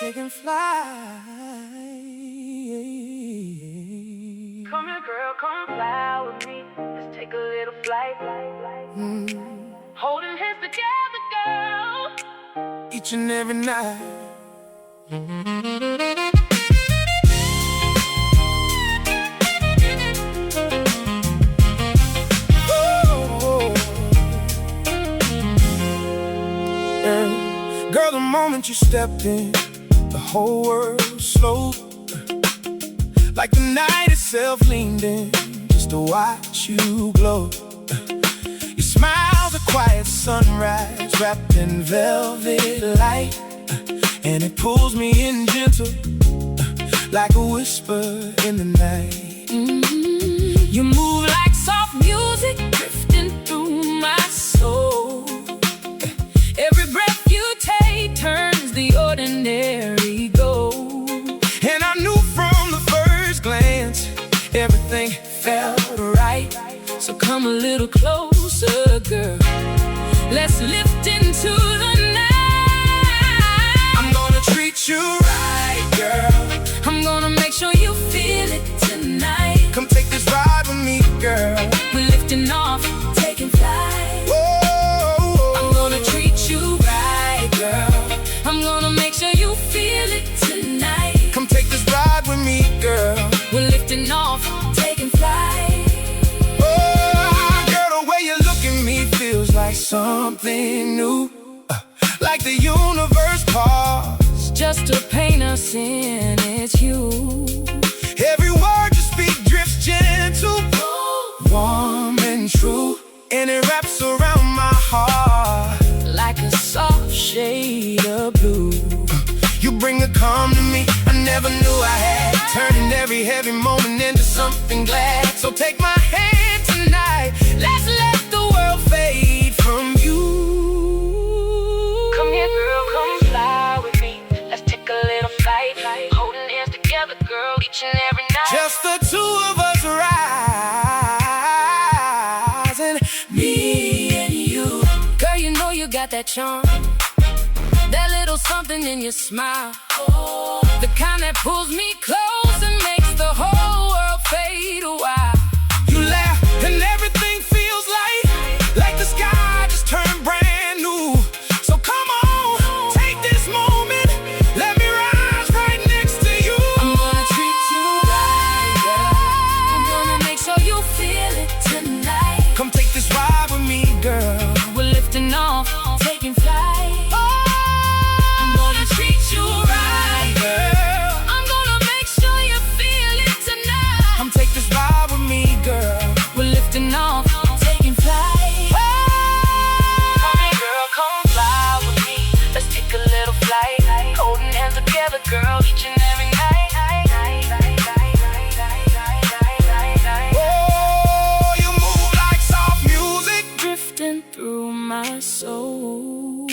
taking flight. Come here, girl, come fly with me. Let's take a little flight. Holding hands together, girl, Each and every night. Girl, the moment you stepped in, the whole world slowed. Like the night itself leaned in just to watch you glow. Your smile's a quiet sunrise wrapped in velvet light, and it pulls me in gentle, like a whisper in the night. You move like soft music drifting through my soul. Every breath you take turns the ordinary gold. And I knew from the first glance everything felt right. So come a little closer, girl. Let's lift into the night. I'm gonna treat you right, girl. I'm gonna make sure you feel it tonight. Come take this ride with me, girl. We're lifting off, taking flight. Whoa. I'm gonna treat you right, girl. I'm gonna make sure you feel it tonight. Come take this ride with me, girl. We're lifting off, taking flight. Oh, girl, the way you look at me feels like something new, like the universe paused Just to paint us in its hue. Every word you speak drifts gentle, warm and true, and it wraps around my heart Like a soft shade of blue. You bring a calm to me I never knew I had, turning every heavy moment into something glad. So take my hand tonight, let's let the world fade from you. Come here, girl, come fly with me. Let's take a little flight. Holding hands together, girl, each and every night. Just the two of us rising, Me and you. Girl, you know you got that charm, that little something in your smile, the kind that pulls me close and makes the whole world fade a while. you laugh and everything feels like the sky just turned brand new. So come on, take this moment, let me rise right next to you. I'm gonna treat you right, girl. I'm gonna make sure you feel it tonight. Come take this ride with me, girl. We're lifting off, taking flight. I'm gonna treat you right, girl. I'm gonna make sure you feel it tonight. Come take this ride with me, girl. We're lifting off, taking flight. Come here, girl, come fly with me. Let's take a little flight. Holding hands together, girl, each and every night. Oh, you move like soft music Drifting through my soul.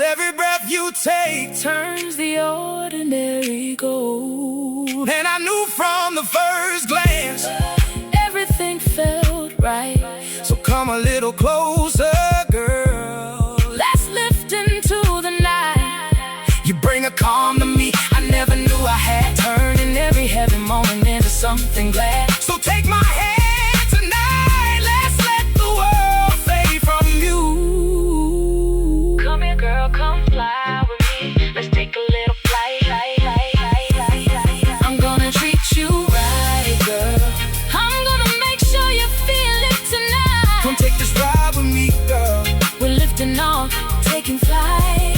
every breath you take, Turns the ordinary gold. and I knew from the first glance Everything felt right. so come a little closer, girl. Let's lift into the night. You bring a calm to me I never knew I had, Turning every heavy moment into something glad. so take my hand tonight, let's let the world fade from you. Come here, girl, come fly with me. Let's take a little flight. I'm gonna treat you right, girl. I'm gonna make sure you feel it tonight. Come take this ride with me, girl. We're lifting off, taking flight.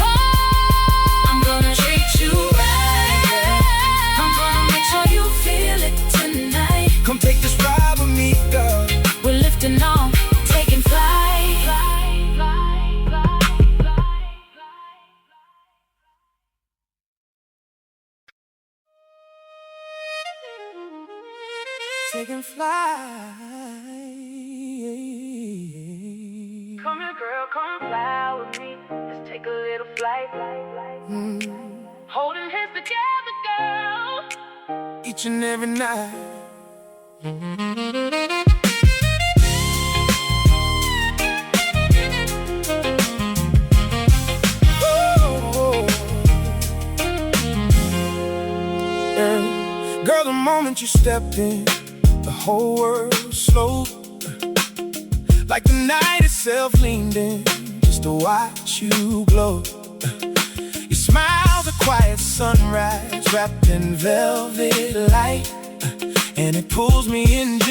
I'm gonna treat you right, girl. I'm gonna make sure you feel it tonight. Come take this ride with me, girl. We're lifting off, taking flight. Taking flight. Come here, girl, come fly with me. Let's take a little flight. Holding hands together, girl, Each and every night. Yeah. Girl, the moment you stepped in, the whole world slowed. Like the night itself leaned in just to watch you glow. Your smile's a quiet sunrise wrapped in velvet light, and it pulls me in.